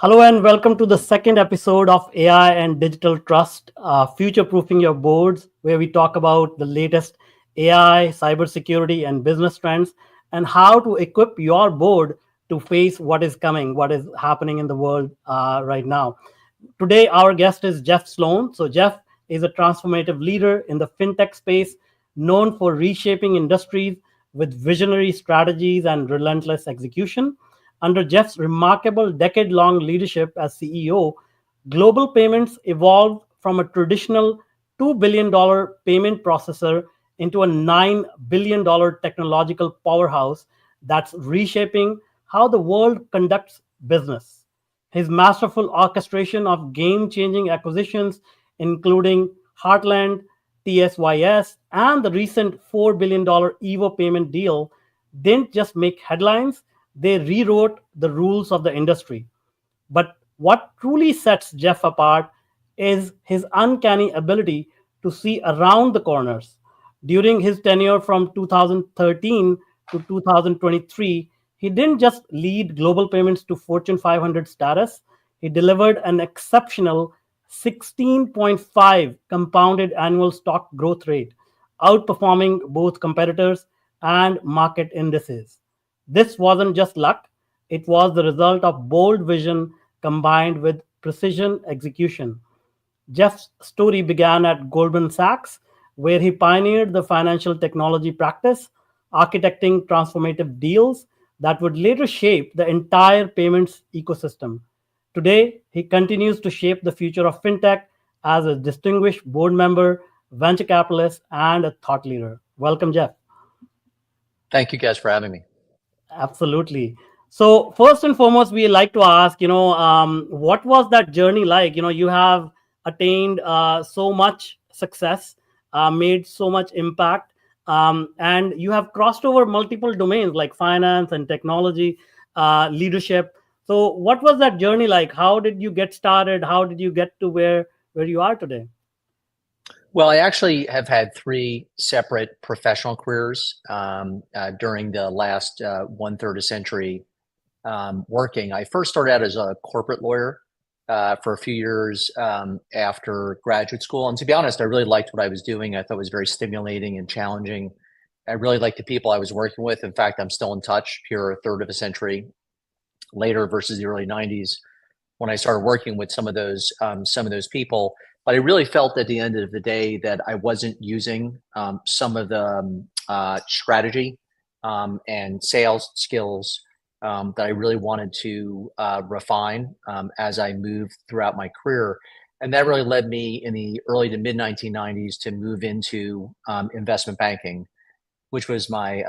Hello and welcome to the second episode of AI and Digital Trust, Future Proofing Your Boards, where we talk about the latest AI, cybersecurity, and business trends and how to equip your board to face what is coming, what is happening in the world right now. Today, our guest is Jeff Sloan. So, Jeff is a transformative leader in the fintech space, known for reshaping industries with visionary strategies and relentless execution. Under Jeff's remarkable decade long leadership as CEO, global payments evolved from a traditional $2 billion payment processor into a $9 billion technological powerhouse that's reshaping how the world conducts business. His masterful orchestration of game changing acquisitions, including Heartland, TSYS, and the recent $4 billion Evo payment deal, didn't just make headlines, they rewrote the rules of the industry. But what truly sets Jeff apart is his uncanny ability to see around the corners. During his tenure from 2013 to 2023, he didn't just lead global payments to Fortune 500 status, he delivered an exceptional 16.5 compounded annual stock growth rate, outperforming both competitors and market indices. This wasn't just luck, it was the result of bold vision combined with precision execution. Jeff's story began at Goldman Sachs, where he pioneered the financial technology practice, architecting transformative deals that would later shape the entire payments ecosystem. Today, he continues to shape the future of fintech as a distinguished board member, venture capitalist, and a thought leader. Welcome, Jeff. Thank you guys for having me. Absolutely. So first and foremost, we like to ask, what was that journey like? You have attained so much success, made so much impact, and you have crossed over multiple domains like finance and technology, leadership. So what was that journey like? How did you get started? How did you get to where you are today? Well, I actually have had three separate professional careers during the last one third of century working. I first started out as a corporate lawyer for a few years after graduate school. And to be honest, I really liked what I was doing. I thought it was very stimulating and challenging. I really liked the people I was working with. In fact, I'm still in touch here a third of a century later versus the early 90s when I started working with some of those people. But I really felt at the end of the day that I wasn't using some of the strategy and sales skills that I really wanted to refine as I moved throughout my career. And that really led me in the early to mid 1990s to move into investment banking, which was my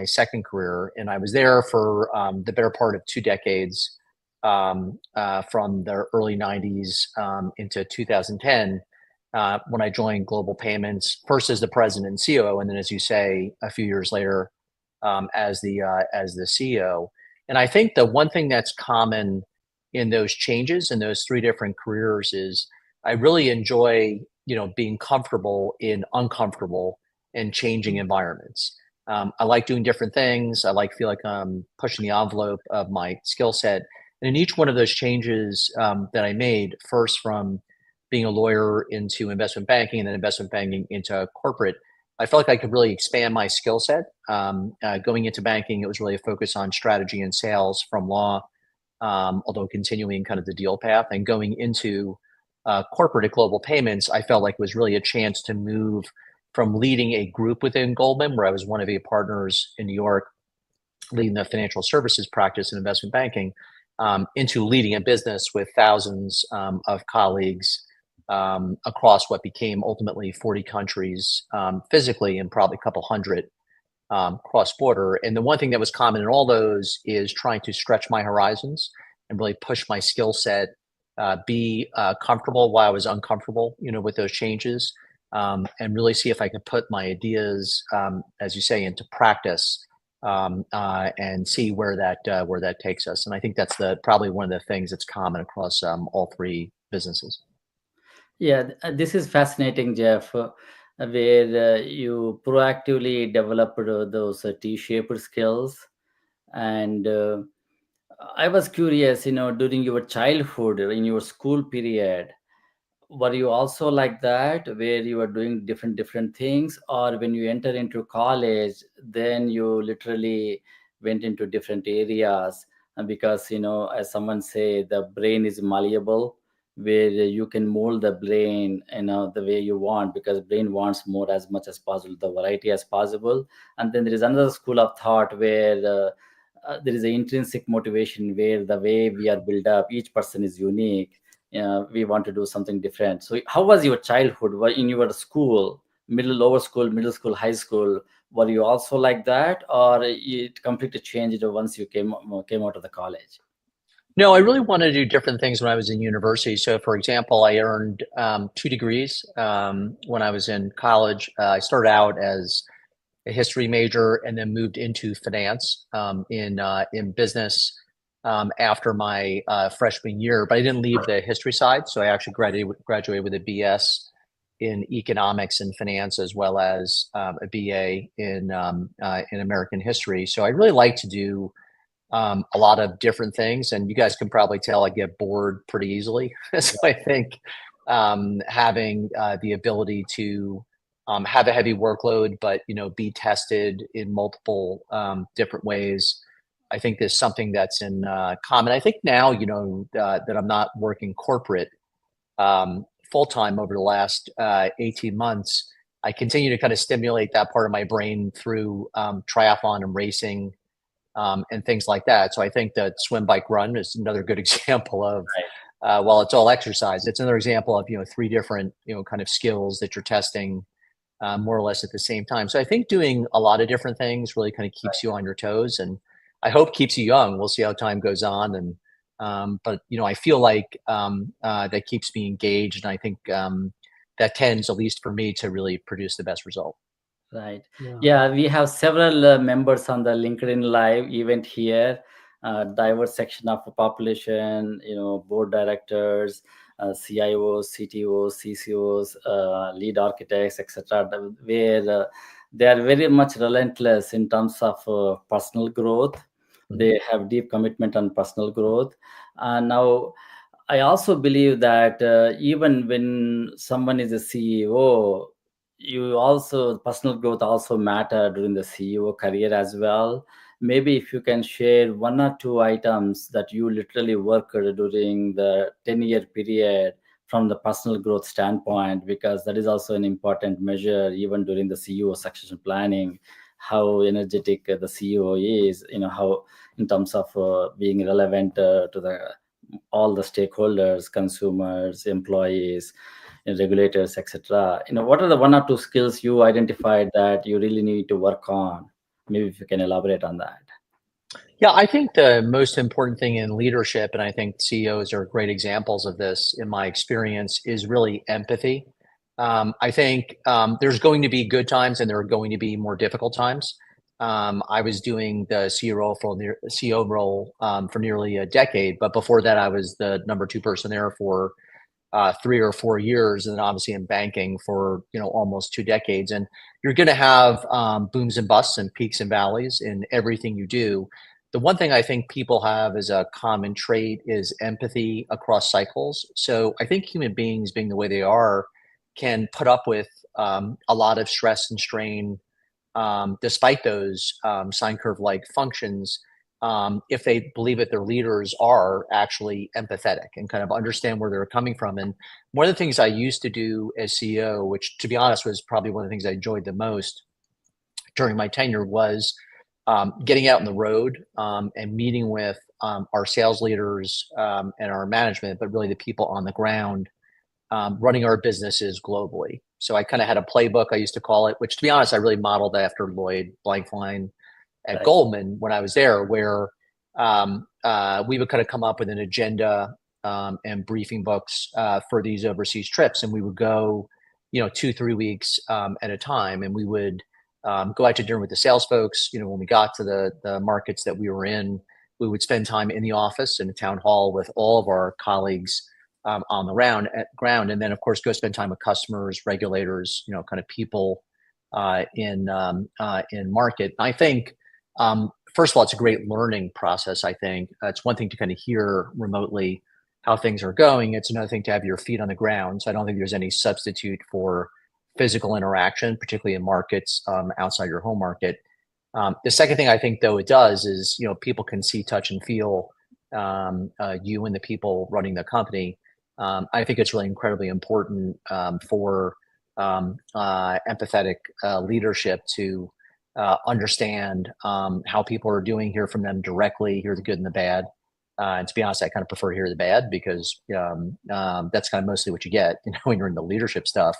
second career. And I was there for the better part of 2 decades, from the early 90s into 2010, when I joined Global Payments, first as the president and COO, and then, as you say, a few years later as the CEO. And I think the one thing that's common in those changes in those three different careers is I really enjoy, being comfortable in uncomfortable and changing environments. I like doing different things. Feel like I'm pushing the envelope of my skill set. And in each one of those changes that I made, first from being a lawyer into investment banking and then investment banking into corporate, I felt like I could really expand my skill set. Going into banking, it was really a focus on strategy and sales from law, although continuing kind of the deal path. And going into corporate at Global Payments, I felt like it was really a chance to move from leading a group within Goldman, where I was one of 8 partners in New York, leading the financial services practice in investment banking, into leading a business with thousands of colleagues across what became ultimately 40 countries physically and probably a couple hundred cross-border. And the one thing that was common in all those is trying to stretch my horizons and really push my skill set, be comfortable while I was uncomfortable, with those changes, and really see if I could put my ideas, as you say, into practice, and see where that takes us. And I think that's probably one of the things that's common across all three businesses. Yeah, this is fascinating, Jeff, where you proactively developed those T-shaped skills and I was curious, during your childhood, in your school period, were you also like that, where you were doing different things, or when you enter into college, then you literally went into different areas? Because as someone say, the brain is malleable, where you can mold the brain, the way you want, because brain wants more, as much as possible, the variety as possible. And then there is another school of thought where there is an intrinsic motivation, where the way we are built up, each person is unique. We want to do something different. So how was your childhood? In your school, lower school, middle school, high school, were you also like that, or it completely changed once you came out of the college? No, I really wanted to do different things when I was in university. So, for example, I earned 2 degrees when I was in college. I started out as a history major and then moved into finance in business after my freshman year. But I didn't leave the history side, so I actually graduated with a BS in economics and finance, as well as a BA in American history. So I really like to do a lot of different things, and you guys can probably tell I get bored pretty easily. So I think having the ability to have a heavy workload, but be tested in multiple different ways, I think there's something that's in common. I think now, that I'm not working corporate full time over the last 18 months, I continue to kind of stimulate that part of my brain through triathlon and racing and things like that. So I think that swim, bike, run is another good example of, while it's all exercise, it's another example of, three different, kind of skills that you're testing more or less at the same time. So I think doing a lot of different things really kind of keeps you on your toes, and I hope keeps you young. We'll see how time goes on. And, but, I feel like that keeps me engaged. And I think that tends, at least for me, to really produce the best result. Right. Yeah. Yeah, we have several members on the LinkedIn Live event here. Diverse section of the population, board directors, CIOs, CTOs, CCOs, lead architects, etc. Where they are very much relentless in terms of personal growth. They have deep commitment on personal growth. And now, I also believe that even when someone is a CEO, you also personal growth also matter during the CEO career as well. Maybe if you can share one or two items that you literally worked during the 10-year period from the personal growth standpoint, because that is also an important measure even during the CEO succession planning, how energetic the CEO is, how in terms of being relevant to the all the stakeholders, consumers, employees, regulators, etc. What are the one or two skills you identified that you really need to work on? Maybe if you can elaborate on that. Yeah, I think the most important thing in leadership, and I think CEOs are great examples of this in my experience, is really empathy. I think there's going to be good times and there are going to be more difficult times. I was doing the CEO role for nearly a decade, but before that, I was the number two person there for 3 or 4 years, and then obviously in banking for almost 2 decades. And you're going to have booms and busts and peaks and valleys in everything you do. The one thing I think people have as a common trait is empathy across cycles. So I think human beings, being the way they are, can put up with a lot of stress and strain despite those sine curve like functions, if they believe that their leaders are actually empathetic and kind of understand where they're coming from. And one of the things I used to do as CEO, which to be honest was probably one of the things I enjoyed the most during my tenure, was getting out on the road and meeting with our sales leaders and our management, but really the people on the ground running our businesses globally. So I kind of had a playbook, I used to call it, which to be honest, I really modeled after Lloyd Blankfein at Goldman when I was there, where we would kind of come up with an agenda and briefing books for these overseas trips. And we would go, 2-3 weeks at a time. And we would go out to dinner with the sales folks. When we got to the markets that we were in, we would spend time in the office in a town hall with all of our colleagues on the ground, and then of course go spend time with customers, regulators, kind of people in market. I think first of all, it's a great learning process, I think. It's one thing to kind of hear remotely how things are going. It's another thing to have your feet on the ground. So I don't think there's any substitute for physical interaction, particularly in markets outside your home market. The second thing I think, though, it does is, people can see, touch, and feel you and the people running the company. I think it's really incredibly important for empathetic leadership to understand how people are doing, hear from them directly, hear the good and the bad. And to be honest, I kind of prefer to hear the bad because that's kind of mostly what you get, when you're in the leadership stuff.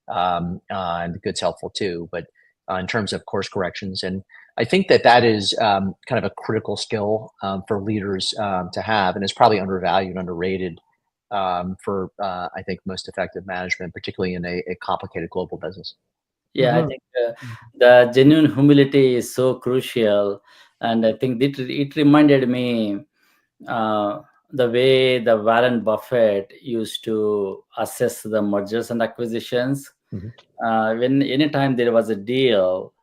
And the good's helpful too. But in terms of course corrections, and I think that is kind of a critical skill for leaders to have, and it's probably undervalued, underrated for I think most effective management, particularly in a complicated global business. Yeah, I think the genuine humility is so crucial, and I think it reminded me the way the Warren Buffett used to assess the mergers and acquisitions. When anytime there was a deal,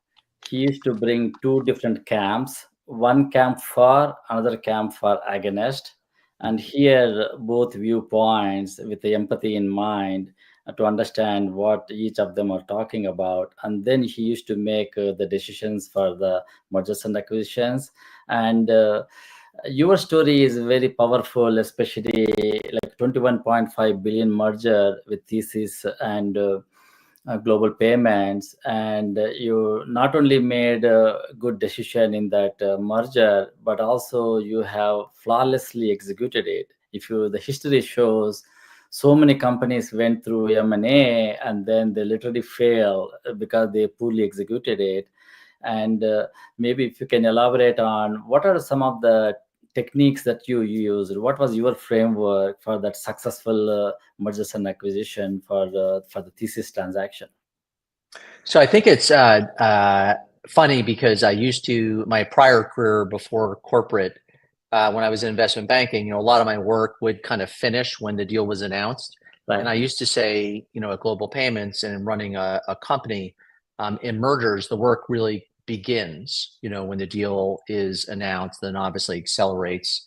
he used to bring two different camps, one camp for, another camp for against, and hear both viewpoints with the empathy in mind to understand what each of them are talking about. And then he used to make the decisions for the mergers and acquisitions. And your story is very powerful, especially like 21.5 billion merger with TSYS and global payments, and you not only made a good decision in that merger, but also you have flawlessly executed it. If you the history shows so many companies went through M&A and then they literally fail because they poorly executed it. And maybe if you can elaborate on what are some of the techniques that you used, what was your framework for that successful mergers and acquisition for the TSYS transaction? So I think it's funny because I used to, my prior career before corporate, when I was in investment banking, a lot of my work would kind of finish when the deal was announced. Right. And I used to say, at Global Payments and running a company, in mergers, the work really begins, when the deal is announced, then obviously accelerates,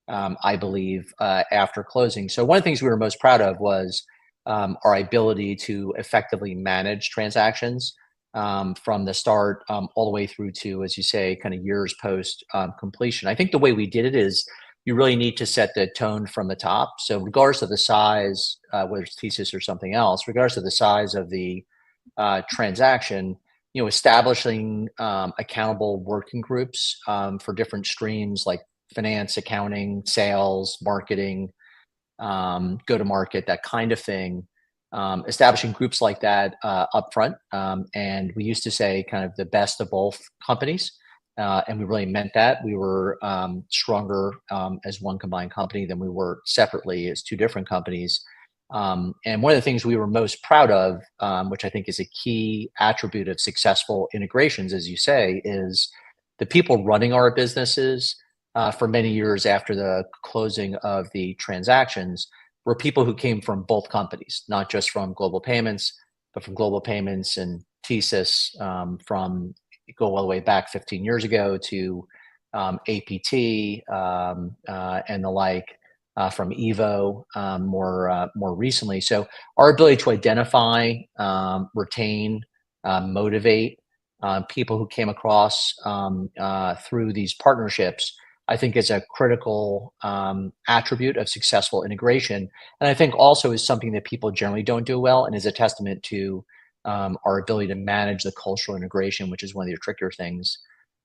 I believe, after closing. So one of the things we were most proud of was our ability to effectively manage transactions from the start all the way through to, as you say, kind of years post completion. I think the way we did it is you really need to set the tone from the top. So regardless of the size, whether it's TSYS or something else, regardless of the size of the transaction, establishing accountable working groups for different streams like finance, accounting, sales, marketing, go to market, that kind of thing. Establishing groups like that up front. And we used to say kind of the best of both companies. And we really meant that. We were stronger as one combined company than we were separately as two different companies. And one of the things we were most proud of, which I think is a key attribute of successful integrations, as you say, is the people running our businesses for many years after the closing of the transactions were people who came from both companies, not just from Global Payments, but from Global Payments and TSYS, from go all the way back 15 years ago to APT and the like, from Evo more recently. So our ability to identify, retain, motivate people who came across through these partnerships, I think is a critical attribute of successful integration. And I think also is something that people generally don't do well and is a testament to our ability to manage the cultural integration, which is one of the trickier things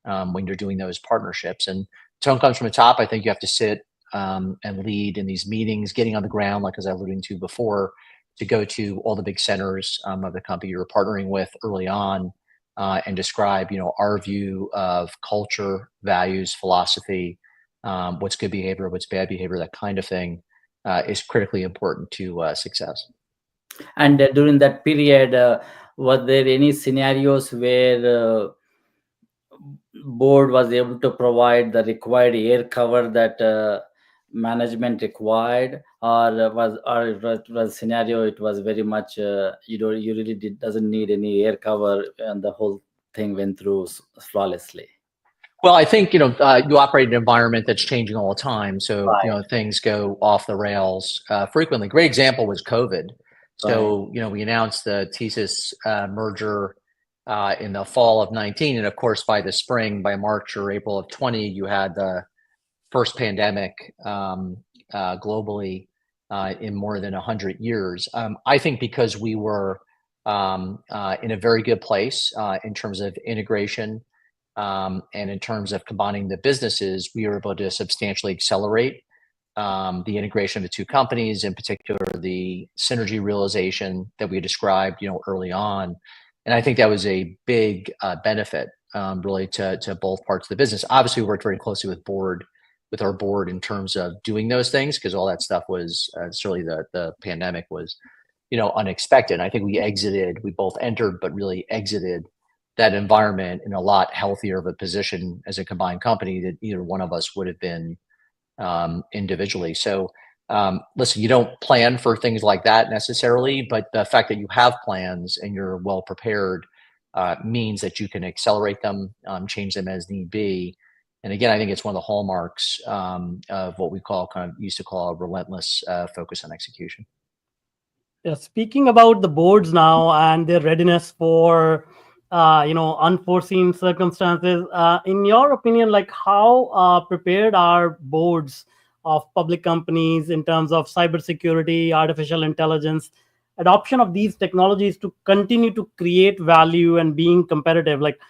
when you're doing those partnerships. And tone comes from the top. I think you have to sit and lead in these meetings, getting on the ground, like as I alluded to before, to go to all the big centers of the company you're partnering with early on, and describe, our view of culture, values, philosophy, what's good behavior, what's bad behavior, that kind of thing is critically important to success. And during that period, were there any scenarios where board was able to provide the required air cover that management required, or was scenario it was very much you really doesn't need any air cover and the whole thing went through flawlessly? Well, I think, you operate in an environment that's changing all the time. So, Right, things go off the rails frequently. Great example was COVID. right. So, we announced the TSYS merger in the fall of 19. And of course, by the spring, by March or April of 20, you had the first pandemic globally in more than 100 years. I think because we were in a very good place in terms of integration and in terms of combining the businesses, we were able to substantially accelerate the integration of the two companies, in particular the synergy realization that we described, early on. And I think that was a big benefit, really, to both parts of the business. Obviously, we worked very closely with our board in terms of doing those things, because all that stuff was certainly the pandemic was, unexpected. I think we both entered, but really exited that environment in a lot healthier of a position as a combined company that either one of us would have been individually. So, listen, you don't plan for things like that necessarily, but the fact that you have plans and you're well prepared means that you can accelerate them, change them as need be. And again, I think it's one of the hallmarks of what we used to call a relentless focus on execution. Yeah, speaking about the boards now and their readiness for unforeseen circumstances, in your opinion, like how prepared are boards of public companies in terms of cybersecurity, artificial intelligence, adoption of these technologies to continue to create value and being competitive? Like,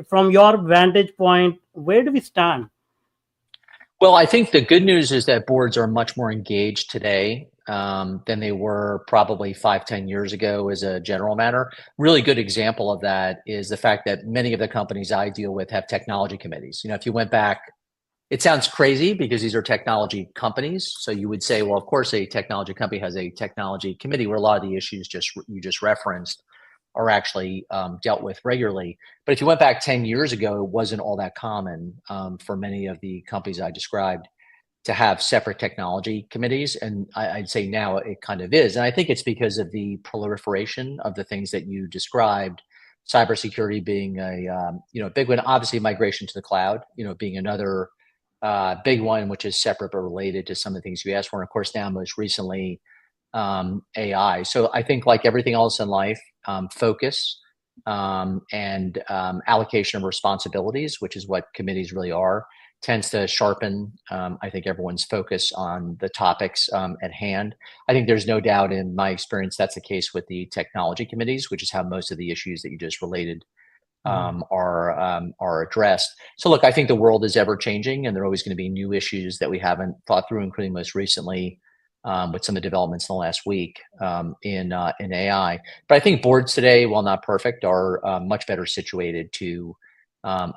from your vantage point, where do we stand? Well, I think the good news is that boards are much more engaged today than they were probably 5, 10 years ago as a general matter. Really good example of that is the fact that many of the companies I deal with have technology committees. If you went back, it sounds crazy because these are technology companies. So you would say, well, of course, a technology company has a technology committee where a lot of the issues you just referenced are actually dealt with regularly. But if you went back 10 years ago, it wasn't all that common for many of the companies I described to have separate technology committees. And I'd say now it kind of is. And I think it's because of the proliferation of the things that you described, cybersecurity being a big one, obviously migration to the cloud, being another big one, which is separate but related to some of the things you asked for. And of course, now most recently, AI. So I think, like everything else in life, focus and allocation of responsibilities, which is what committees really are, tends to sharpen, I think, everyone's focus on the topics at hand. I think there's no doubt, in my experience, that's the case with the technology committees, which is how most of the issues that you just related are addressed. So look, I think the world is ever changing, and there are always going to be new issues that we haven't thought through, including most recently with some of the developments in the last week in AI. But I think boards today, while not perfect, are much better situated to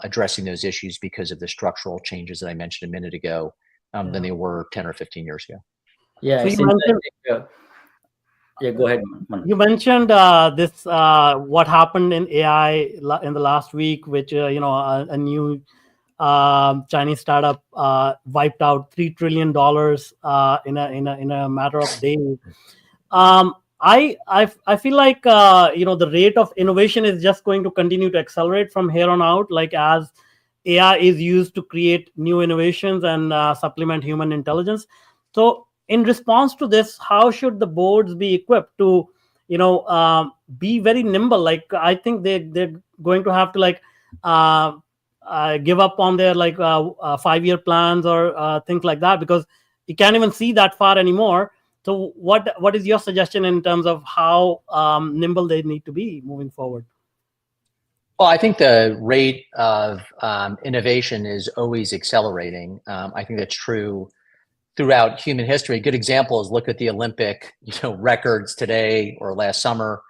addressing those issues because of the structural changes that I mentioned a minute ago than they were 10 or 15 years ago. Yeah, So it you seems mentioned like, yeah, go ahead, Manu. you mentioned this what happened in AI in the last week, which a new Chinese startup wiped out $3 trillion in a matter of days. I feel like the rate of innovation is just going to continue to accelerate from here on out. Like, as AI is used to create new innovations and supplement human intelligence. So, in response to this, how should the boards be equipped to be very nimble? Like, I think they're going to have to give up on their 5-year plans or things like that, because you can't even see that far anymore. So what is your suggestion in terms of how nimble they need to be moving forward? Well, I think the rate of innovation is always accelerating. I think that's true throughout human history. A good example is look at the Olympic records today or last summer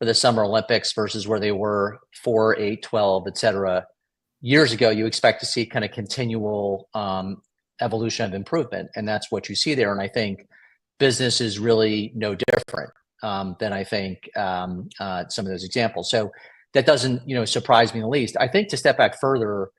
for the Summer Olympics versus where they were 4, 8, 12, et cetera. Years ago, you expect to see kind of continual evolution of improvement, and that's what you see there. And I think business is really no different than I think some of those examples. So that doesn't surprise me in the least. I think, to step back further,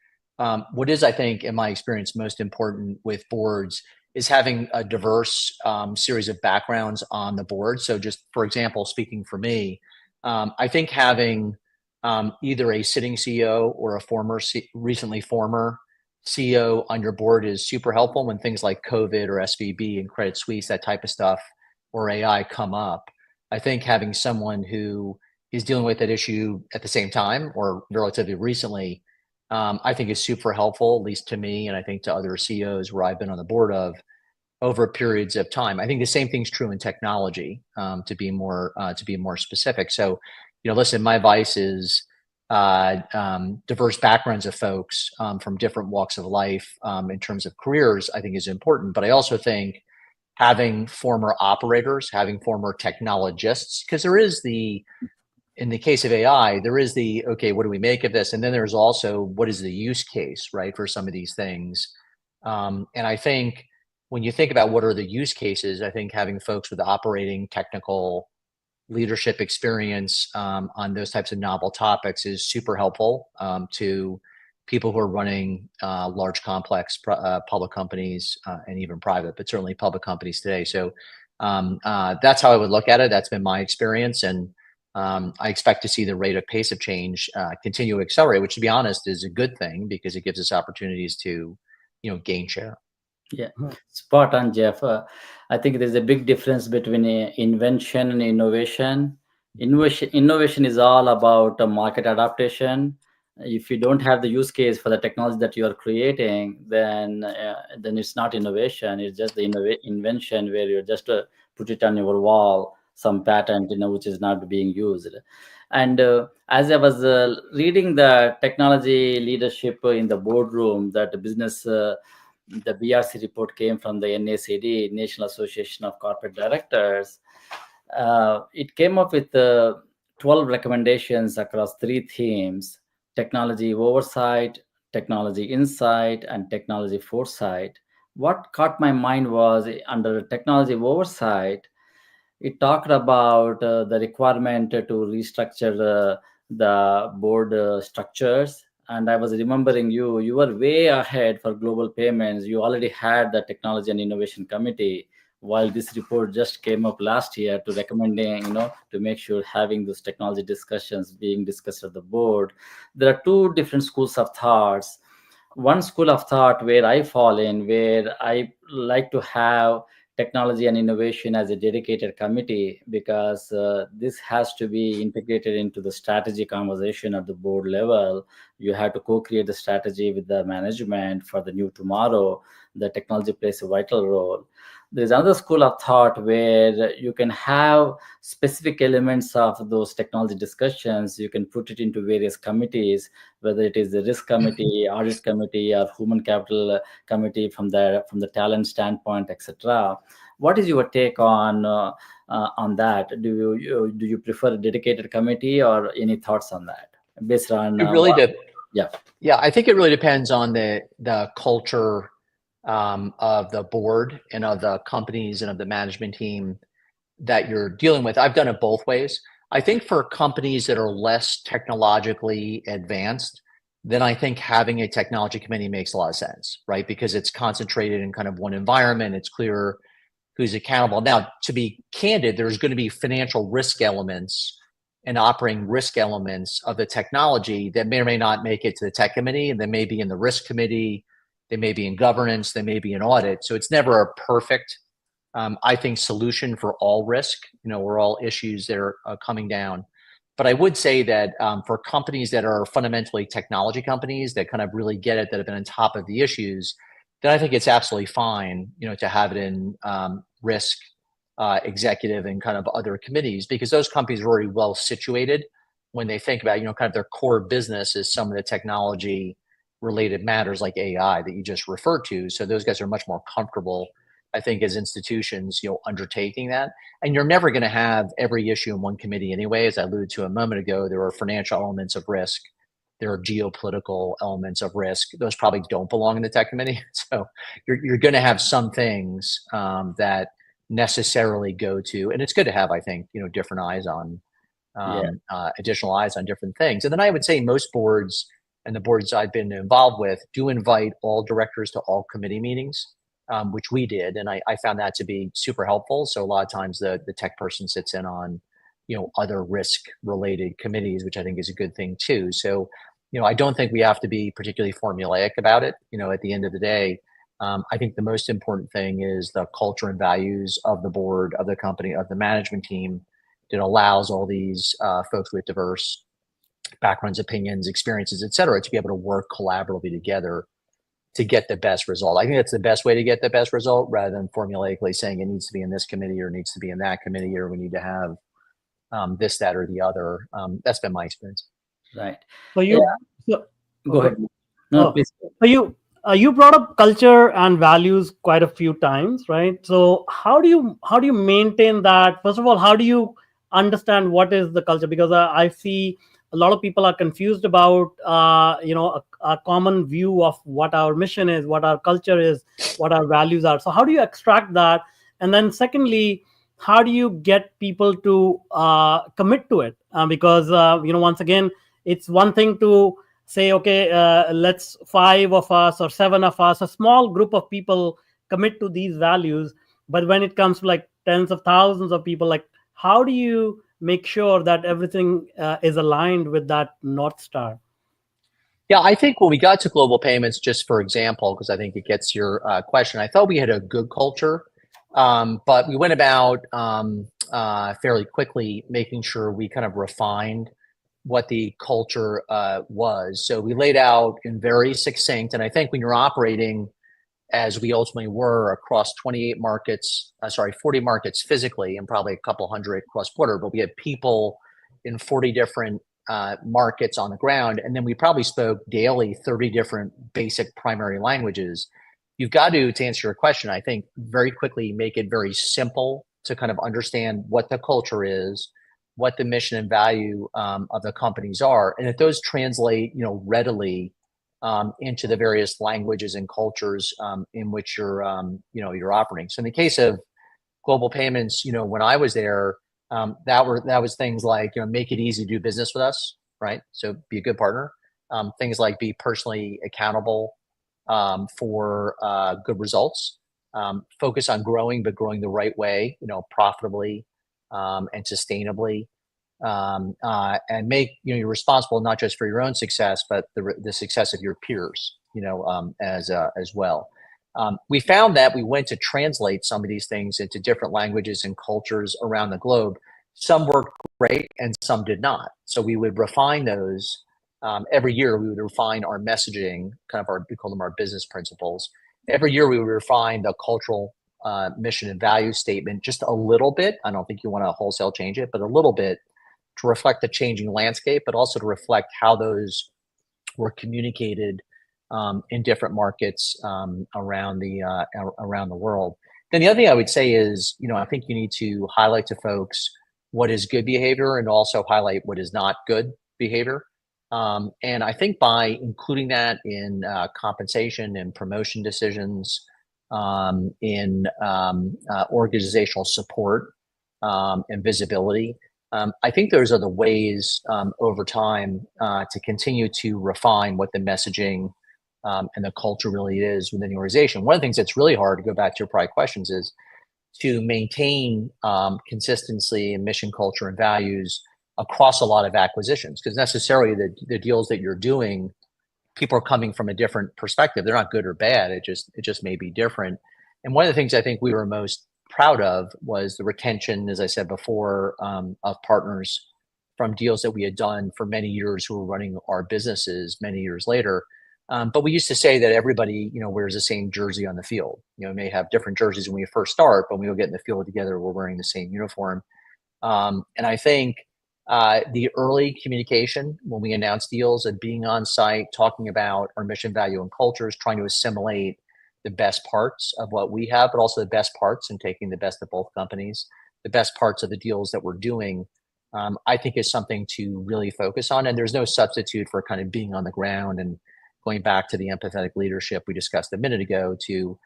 what is, I think, in my experience, most important with boards is having a diverse series of backgrounds on the board. So just, for example, speaking for me, I think having either a sitting CEO or a recently former CEO on your board is super helpful when things like COVID or SVB and Credit Suisse, that type of stuff, or AI come up. I think having someone who is dealing with that issue at the same time or relatively recently, I think is super helpful, at least to me, and I think to other CEOs where I've been on the board of over periods of time. I think the same thing's true in technology, to be more specific. So, listen, my advice is diverse backgrounds of folks from different walks of life in terms of careers, I think is important. But I also think having former operators, having former technologists, because in the case of AI, there is okay, what do we make of this? And then there's also, what is the use case, right, for some of these things? And I think when you think about what are the use cases, I think having folks with operating technical leadership experience on those types of novel topics is super helpful to people who are running large, complex public companies and even private, but certainly public companies today. So that's how I would look at it. That's been my experience. And I expect to see the rate of pace of change continue to accelerate, which, to be honest, is a good thing because it gives us opportunities to, gain share. Yeah, spot on, Jeff. I think there's a big difference between invention and innovation. Innovation is all about market adaptation. If you don't have the use case for the technology that you are creating, then it's not innovation. It's just the invention where you just put it on your wall, some patent, which is not being used. And as I was reading the technology leadership in the boardroom, that the BRC report came from the NACD, National Association of Corporate Directors. It came up with 12 recommendations across 3 themes: technology oversight, technology insight, and technology foresight. What caught my mind was under technology oversight, it talked about the requirement to restructure the board structures. And I was remembering you were way ahead for global payments. You already had the technology and innovation committee, while this report just came up last year to recommending, to make sure having those technology discussions being discussed at the board. There are 2 different schools of thoughts. One school of thought where I fall in, where I like to have technology and innovation as a dedicated committee, because this has to be integrated into the strategy conversation at the board level. You have to co-create the strategy with the management for the new tomorrow. The technology plays a vital role. There's another school of thought where you can have specific elements of those technology discussions. You can put it into various committees, whether it is the risk committee, audit committee, or human capital committee from the talent standpoint, etc. What is your take on that? Do you prefer a dedicated committee, or any thoughts on that based on? It really did. Yeah. Yeah, I think it really depends on the culture of the board and of the companies and of the management team that you're dealing with. I've done it both ways. I think for companies that are less technologically advanced, then I think having a technology committee makes a lot of sense, right? Because it's concentrated in kind of one environment. It's clear who's accountable. Now, to be candid, there's going to be financial risk elements and operating risk elements of the technology that may or may not make it to the tech committee, and they may be in the risk committee, they may be in governance, they may be in audit. So it's never a perfect, I think, solution for all risk, or all issues that are coming down. But I would say that for companies that are fundamentally technology companies that kind of really get it, that have been on top of the issues, then I think it's absolutely fine, to have it in risk, executive, and kind of other committees, because those companies are already well situated when they think about, kind of their core business is some of the technology related matters like AI that you just referred to. So those guys are much more comfortable, I think, as institutions, undertaking that. And you're never going to have every issue in one committee anyway. As I alluded to a moment ago, there are financial elements of risk. There are geopolitical elements of risk. Those probably don't belong in the tech committee. So you're going to have some things that necessarily go to, and it's good to have, I think, different eyes on, additional eyes on different things. And then I would say most boards, and the boards I've been involved with, do invite all directors to all committee meetings, which we did. And I found that to be super helpful. So a lot of times the tech person sits in on other risk related committees, which I think is a good thing too. So, I don't think we have to be particularly formulaic about it. At the end of the day, I think the most important thing is the culture and values of the board, of the company, of the management team that allows all these folks with diverse backgrounds, opinions, experiences, et cetera, to be able to work collaboratively together to get the best result. I think that's the best way to get the best result, rather than formulaically saying it needs to be in this committee or needs to be in that committee, or we need to have this, that, or the other. That's been my experience. Right. So Yeah. you so, Go ahead. No, oh, please. so you brought up culture and values quite a few times, right? So how do you maintain that? First of all, how do you understand what is the culture? Because I see a lot of people are confused about a common view of what our mission is, what our culture is, what our values are. So how do you extract that? And then secondly, how do you get people to commit to it? Because once again, it's one thing to say, okay, let's 5 of us or 7 of us, a small group of people commit to these values. But when it comes to like tens of thousands of people, like how do you make sure that everything is aligned with that North Star? Yeah, I think when we got to global payments, just for example, because I think it gets your question, I thought we had a good culture, but we went about fairly quickly making sure we kind of refined what the culture was. So we laid out in very succinct, and I think when you're operating as we ultimately were across 28 markets, 40 markets physically, and probably a couple hundred cross border, but we had people in 40 different markets on the ground. And then we probably spoke daily 30 different basic primary languages. You've got to answer your question, I think, very quickly make it very simple to kind of understand what the culture is, what the mission and value of the companies are, and if those translate, readily into the various languages and cultures in which you're operating. So in the case of global payments, when I was there, that was things like, make it easy to do business with us, right? So be a good partner. Things like be personally accountable for good results. Focus on growing, but growing the right way, profitably and sustainably. And make you're responsible not just for your own success, but the success of your peers, as well. We found that we went to translate some of these things into different languages and cultures around the globe. Some worked great and some did not. So we would refine those every year. We would refine our messaging, we call them our business principles. Every year we would refine the cultural mission and value statement just a little bit. I don't think you want to wholesale change it, but a little bit, to reflect the changing landscape, but also to reflect how those were communicated in different markets around the world. Then the other thing I would say is, I think you need to highlight to folks what is good behavior and also highlight what is not good behavior. And I think by including that in compensation and promotion decisions, in organizational support and visibility, I think those are the ways over time to continue to refine what the messaging and the culture really is within the organization. One of the things that's really hard, to go back to your prior questions, is to maintain consistency in mission, culture, and values across a lot of acquisitions, because necessarily the deals that you're doing, people are coming from a different perspective. They're not good or bad. It just may be different. And one of the things I think we were most proud of was the retention, as I said before, of partners from deals that we had done for many years who were running our businesses many years later. But we used to say that everybody, wears the same jersey on the field. May have different jerseys when we first start, but when we go get in the field together, we're wearing the same uniform. And I think the early communication when we announced deals and being on site, talking about our mission, value, and cultures, trying to assimilate the best parts of what we have, but also the best parts, and taking the best of both companies, the best parts of the deals that we're doing, I think is something to really focus on. And there's no substitute for kind of being on the ground and going back to the empathetic leadership we discussed a minute ago, to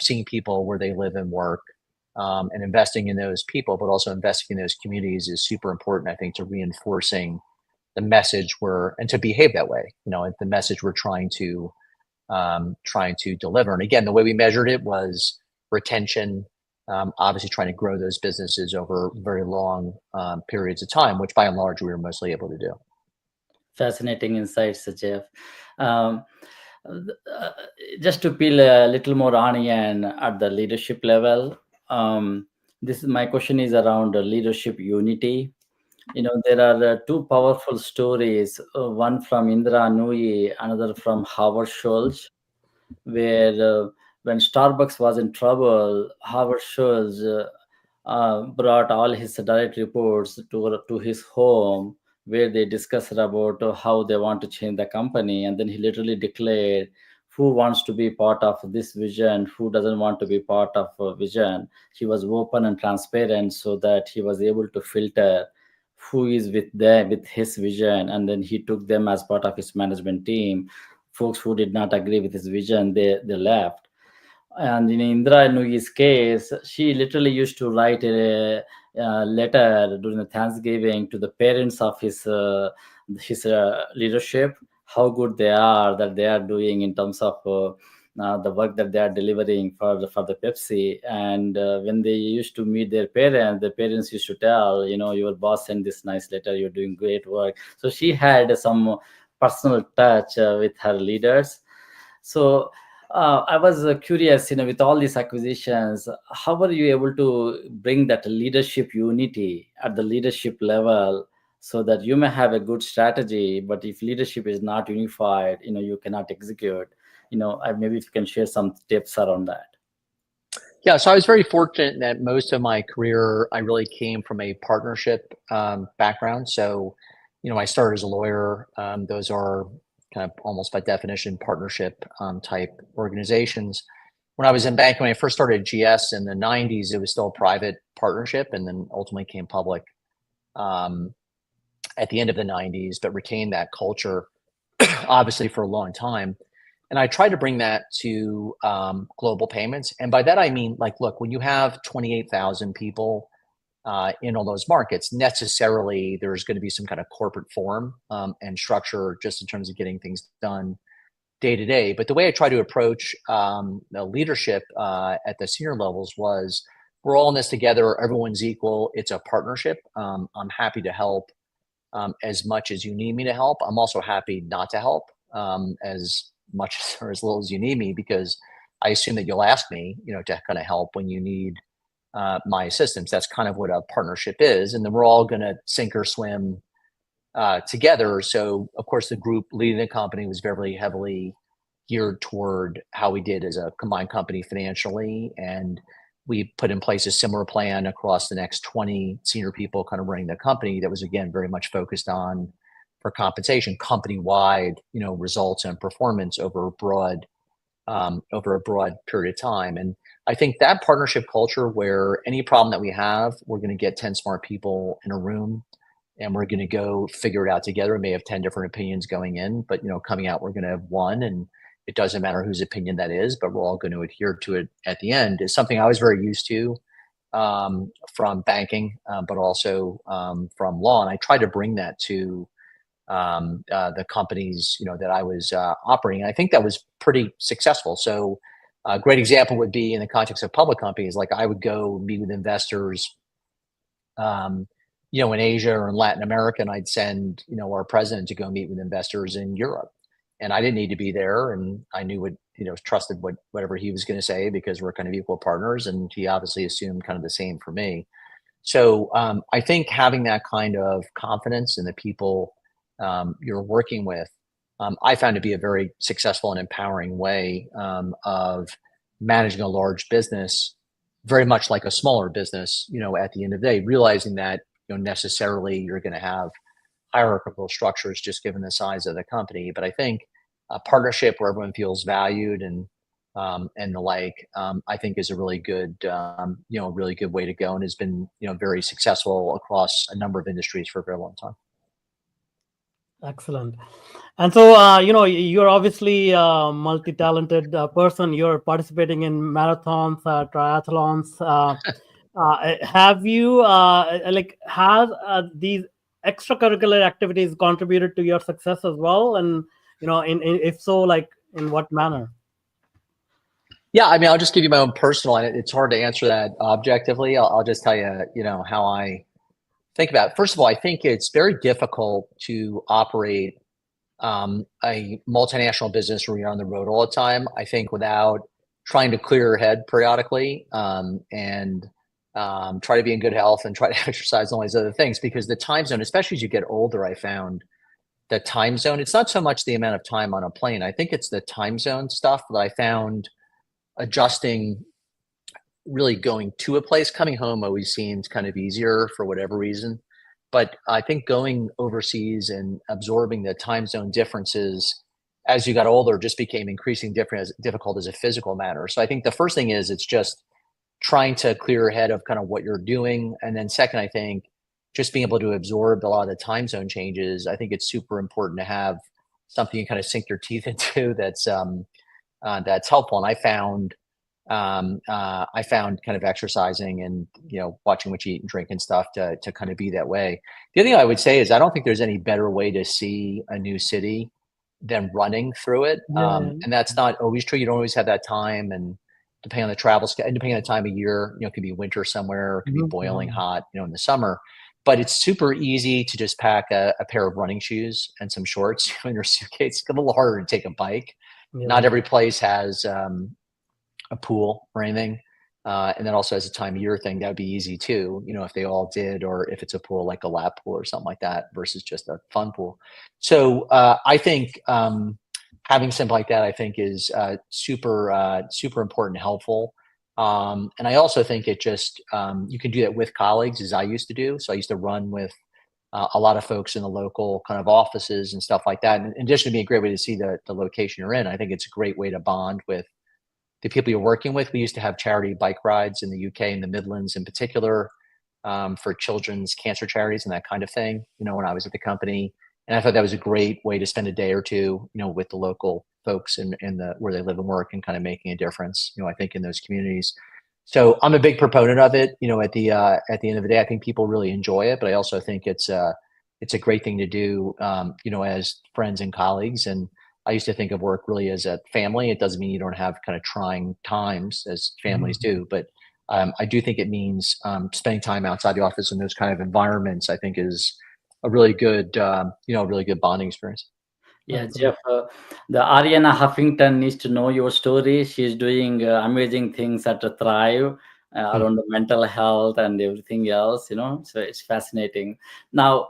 seeing people where they live and work, and investing in those people, but also investing in those communities is super important, I think, to reinforcing the message and to behave that way, the message we're trying to deliver. And again, the way we measured it was retention, obviously trying to grow those businesses over very long periods of time, which by and large we were mostly able to do. Fascinating insights, Jeff. Um, just to peel a little more onion at the leadership level, this my question is around leadership unity. There are two powerful stories, one from Indra Nooyi, another from Howard Schultz, where when Starbucks was in trouble, Howard Schultz brought all his direct reports to his home, where they discussed about how they want to change the company, and then he literally declared who wants to be part of this vision, who doesn't want to be part of a vision. He was open and transparent so that he was able to filter who is with them with his vision, and then he took them as part of his management team. Folks who did not agree with his vision, they left. And in Indra Nuyi's case, she literally used to write a letter during the Thanksgiving to the parents of his leadership, how good they are, that they are doing in terms of the work that they are delivering for the Pepsi. And when they used to meet their parents, the parents used to tell, your boss sent this nice letter, you're doing great work. So she had some personal touch with her leaders. So I was curious, with all these acquisitions, how are you able to bring that leadership unity at the leadership level, so that you may have a good strategy, but if leadership is not unified, you cannot execute. Maybe if you can share some tips around that. Yeah, so I was very fortunate that most of my career, I really came from a partnership background. So, I started as a lawyer. Those are kind of almost by definition partnership type organizations. When I was in banking, when I first started at GS in the 90s, it was still a private partnership and then ultimately came public at the end of the 90s, but retained that culture obviously for a long time. And I try to bring that to global payments. And by that, I mean, look, when you have 28,000 people in all those markets, necessarily there's going to be some kind of corporate form and structure just in terms of getting things done day to day. But the way I try to approach the leadership at the senior levels was, we're all in this together. Everyone's equal. It's a partnership. I'm happy to help as much as you need me to help. I'm also happy not to help as much or as little as you need me, because I assume that you'll ask me, to kind of help when you need my assistance. That's kind of what a partnership is. And then we're all going to sink or swim together. So of course the group leading the company was very heavily geared toward how we did as a combined company financially. And we put in place a similar plan across the next 20 senior people kind of running the company that was, again, very much focused on, for compensation, company-wide, results and performance over a broad period of time. And I think that partnership culture, where any problem that we have, we're going to get 10 smart people in a room and we're going to go figure it out together. We may have 10 different opinions going in, but coming out, we're going to have one, and it doesn't matter whose opinion that is, but we're all going to adhere to it at the end, is something I was very used to from banking, but also from law. And I tried to bring that to the companies, that I was operating. And I think that was pretty successful. So a great example would be in the context of public companies. Like, I would go meet with investors, in Asia or in Latin America, and I'd send, our president to go meet with investors in Europe. And I didn't need to be there. And I knew trusted whatever he was going to say, because we're kind of equal partners. And he obviously assumed kind of the same for me. So I think having that kind of confidence in the people you're working with, I found to be a very successful and empowering way of managing a large business, very much like a smaller business, at the end of the day, realizing that, necessarily you're going to have hierarchical structures just given the size of the company. But I think a partnership where everyone feels valued and the like, I think is a really good, really good way to go, and has been, very successful across a number of industries for a very long time. Excellent. And so, you're obviously a multi-talented person. You're participating in marathons, triathlons. Have you, has these extracurricular activities contributed to your success as well? And, if so, in what manner? Yeah, I mean, I'll just give you my own personal, and it's hard to answer that objectively. I'll just tell you, how I think about it. First of all, I think it's very difficult to operate a multinational business where you're on the road all the time. I think without trying to clear your head periodically, and try to be in good health and try to exercise and all these other things, because the time zone, especially as you get older, I found the time zone, it's not so much the amount of time on a plane. I think it's the time zone stuff that I found adjusting, really going to a place. Coming home always seems kind of easier for whatever reason. But I think going overseas and absorbing the time zone differences as you got older just became increasingly difficult as a physical matter. So I think the first thing is it's just trying to clear your head of kind of what you're doing. And then second, I think just being able to absorb a lot of the time zone changes. I think it's super important to have something you kind of sink your teeth into that's helpful. And I found kind of exercising and watching what you eat and drink and stuff to kind of be that way. The other thing I would say is I don't think there's any better way to see a new city than running through it. Yeah. And that's not always true. You don't always have that time, and depending on the travel schedule, depending on the time of year, it could be winter somewhere, it could be boiling hot, in the summer. But it's super easy to just pack a pair of running shoes and some shorts in your suitcase. It's a little harder to take a bike. Not Yeah. every place has a pool or anything. And then also as a time of year thing, that would be easy too, if they all did, or if it's a pool like a lap pool or something like that versus just a fun pool. So I think having something like that, I think is super important and helpful. And I also think it just, you can do that with colleagues, as I used to do. So I used to run with a lot of folks in the local kind of offices and stuff like that. And in addition to being a great way to see the location you're in, I think it's a great way to bond with the people you're working with. We used to have charity bike rides in the UK, in the Midlands in particular, for children's cancer charities and that kind of thing, when I was at the company. And I thought that was a great way to spend a day or two, with the local folks in where they live and work, and kind of making a difference, I think, in those communities. So I'm a big proponent of it. At the end of the day, I think people really enjoy it, but I also think it's a great thing to do, as friends and colleagues. And I used to think of work really as a family. It doesn't mean you don't have kind of trying times as families do, but I do think it means spending time outside the office in those kind of environments, I think, is a really good, really good bonding experience. Yeah, Jeff, the Ariana Huffington needs to know your story. She's doing amazing things at Thrive around the mental health and everything else, so it's fascinating. Now,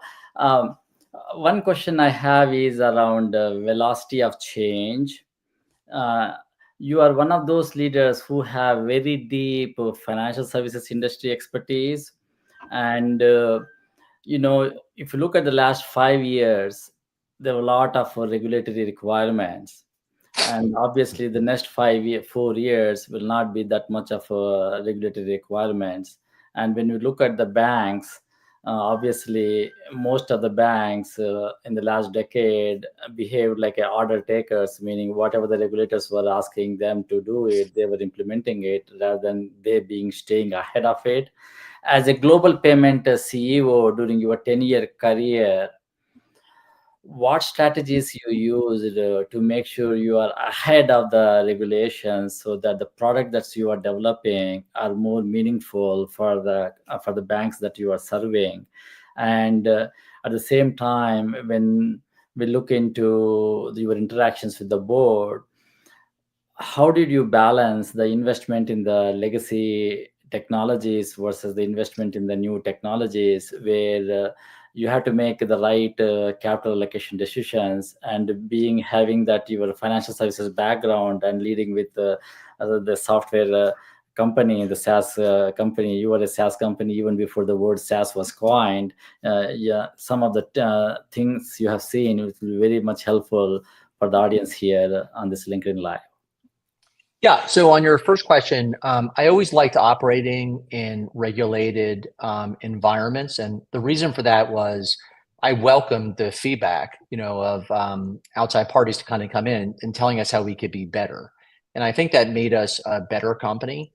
one question I have is around velocity of change. You are one of those leaders who have very deep financial services industry expertise. And, if you look at the last 5 years, there were a lot of regulatory requirements. And obviously, the next 4 years will not be that much of regulatory requirements. And when you look at the banks, obviously, most of the banks in the last decade behaved like order takers, meaning whatever the regulators were asking them to do it, they were implementing it rather than they being staying ahead of it. As a global payment CEO during your 10-year career, what strategies you used to make sure you are ahead of the regulations so that the product that you are developing are more meaningful for the banks that you are serving? And at the same time, when we look into your interactions with the board, how did you balance the investment in the legacy technologies versus the investment in the new technologies, where you have to make the right capital allocation decisions, and having that your financial services background and leading with the software company, the SaaS company? You were a SaaS company even before the word SaaS was coined. Yeah, some of the things you have seen will be very much helpful for the audience here on this LinkedIn Live. Yeah. So on your first question, I always liked operating in regulated environments, and the reason for that was I welcomed the feedback, of outside parties to kind of come in and telling us how we could be better, and I think that made us a better company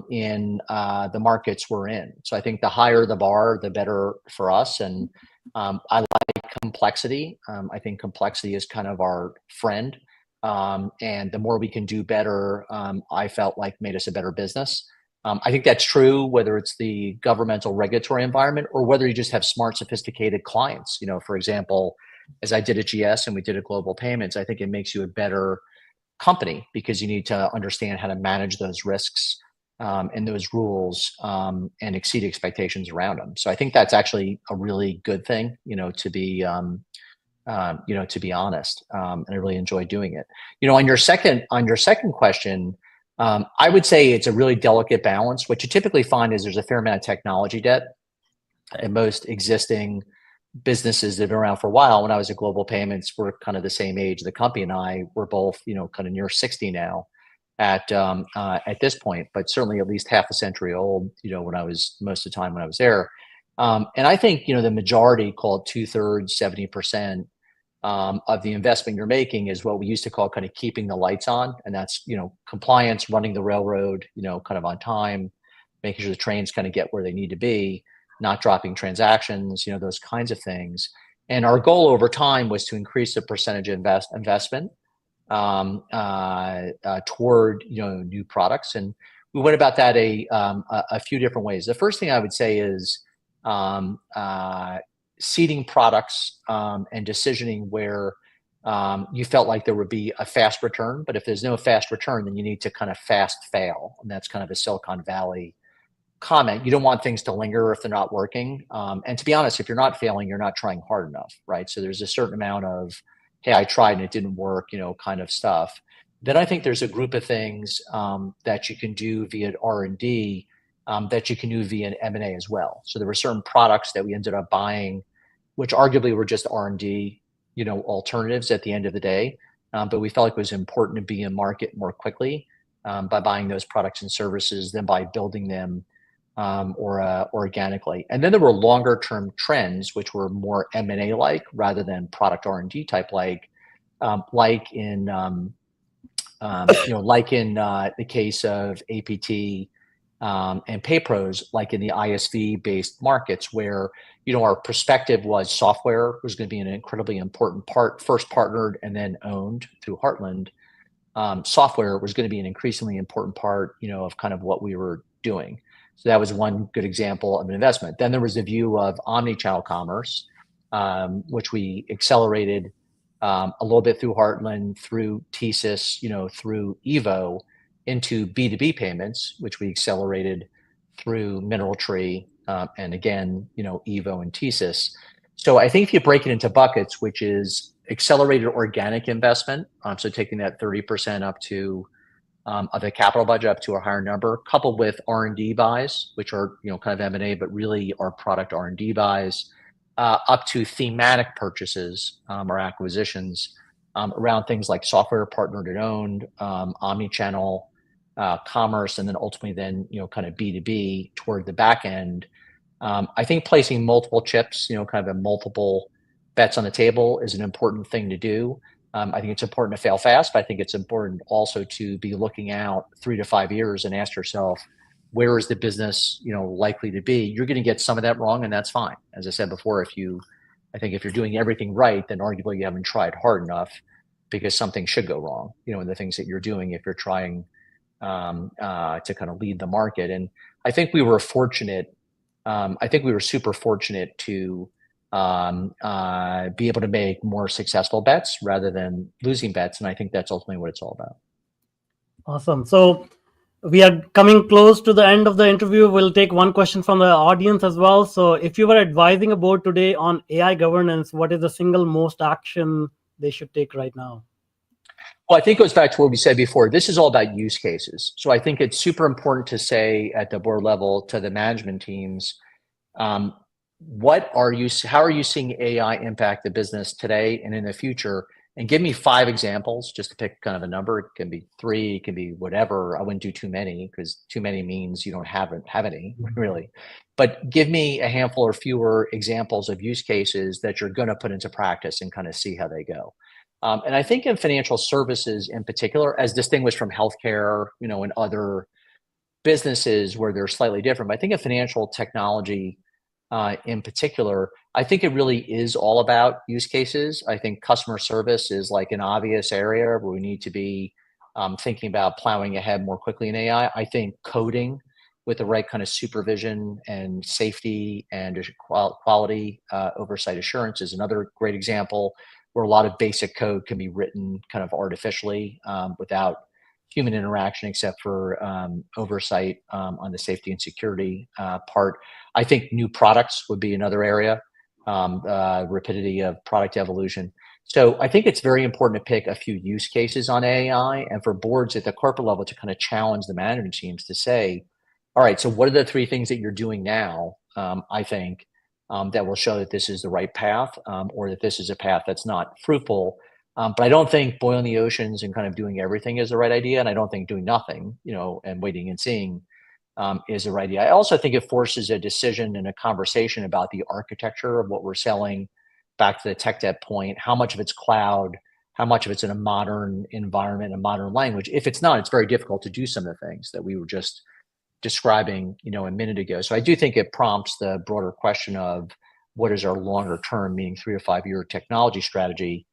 in the markets we're in. So I think the higher the bar, the better for us, and I like complexity. I think complexity is kind of our friend. And the more we can do better, I felt like made us a better business. I think that's true whether it's the governmental regulatory environment or whether you just have smart, sophisticated clients. For example, as I did at GS and we did at Global Payments, I think it makes you a better company because you need to understand how to manage those risks and those rules and exceed expectations around them. So I think that's actually a really good thing, to be honest. And I really enjoy doing it. On your second question, I would say it's a really delicate balance. What you typically find is there's a fair amount of technology debt in most existing businesses that have been around for a while. When I was at Global Payments, we're kind of the same age. The company and I were both, kind of near 60 now at this point, but certainly at least half a century old, when I was most of the time when I was there. And I think, the majority, called 2/3, 70%, of the investment you're making is what we used to call kind of keeping the lights on. And that's, compliance, running the railroad, kind of on time, making sure the trains kind of get where they need to be, not dropping transactions, those kinds of things. And our goal over time was to increase the percentage of investment toward, new products. And we went about that a few different ways. The first thing I would say is seeding products and decisioning where you felt like there would be a fast return. But if there's no fast return, then you need to kind of fast fail. And that's kind of a Silicon Valley comment. You don't want things to linger if they're not working. And to be honest, if you're not failing, you're not trying hard enough, right? So there's a certain amount of, hey, I tried and it didn't work, kind of stuff. Then I think there's a group of things that you can do via R&D that you can do via an M&A as well. So there were certain products that we ended up buying, which arguably were just R&D, alternatives at the end of the day. But we felt like it was important to be in market more quickly by buying those products and services than by building them or organically. And then there were longer term trends, which were more M&A like rather than product R&D type like in the case of APT and PayPros, like in the ISV based markets where, our perspective was software was going to be an incredibly important part, first partnered and then owned through Heartland. Software was going to be an increasingly important part, of kind of what we were doing. So that was one good example of an investment. Then there was the view of omni-channel commerce, which we accelerated a little bit through Heartland, through TSYS, through Evo, into B2B payments, which we accelerated through Mineral Tree, and again, Evo and TSYS. So I think if you break it into buckets, which is accelerated organic investment, so taking that 30% up to of the capital budget up to a higher number, coupled with R&D buys, which are kind of M&A, but really are product R&D buys, up to thematic purchases or acquisitions around things like software partnered and owned, omni-channel commerce, and then ultimately kind of B2B toward the back end. I think placing multiple chips, kind of a multiple bets on the table is an important thing to do. I think it's important to fail fast, but I think it's important also to be looking out 3 to 5 years and ask yourself, where is the business, likely to be? You're going to get some of that wrong, and that's fine. As I said before, I think if you're doing everything right, then arguably you haven't tried hard enough because something should go wrong, in the things that you're doing if you're trying to kind of lead the market. And I think we were fortunate. I think we were super fortunate to be able to make more successful bets rather than losing bets. And I think that's ultimately what it's all about. Awesome. So we are coming close to the end of the interview. We'll take one question from the audience as well. So if you were advising a board today on AI governance, what is the single most action they should take right now? Well, I think it goes back to what we said before. This is all about use cases. So I think it's super important to say at the board level to the management teams, how are you seeing AI impact the business today and in the future? And give me 5 examples, just to pick kind of a number. It can be 3, it can be whatever. I wouldn't do too many because too many means you don't have any really. But give me a handful or fewer examples of use cases that you're going to put into practice and kind of see how they go. And I think in financial services in particular, as distinguished from healthcare, and other businesses where they're slightly different, but I think in financial technology, in particular, I think it really is all about use cases. I think customer service is like an obvious area where we need to be thinking about plowing ahead more quickly in AI. I think coding with the right kind of supervision and safety and quality oversight assurance is another great example where a lot of basic code can be written kind of artificially without human interaction except for oversight on the safety and security part. I think new products would be another area, rapidity of product evolution. So I think it's very important to pick a few use cases on AI and for boards at the corporate level to kind of challenge the management teams to say, all right, so what are the three things that you're doing now, I think, that will show that this is the right path or that this is a path that's not fruitful. But I don't think boiling the oceans and kind of doing everything is the right idea. And I don't think doing nothing, and waiting and seeing is the right idea. I also think it forces a decision and a conversation about the architecture of what we're selling. Back to the tech debt point, how much of it's cloud, how much of it's in a modern environment, a modern language. If it's not, it's very difficult to do some of the things that we were just describing, a minute ago. So I do think it prompts the broader question of what is our longer term, meaning 3 to 5 year technology strategy.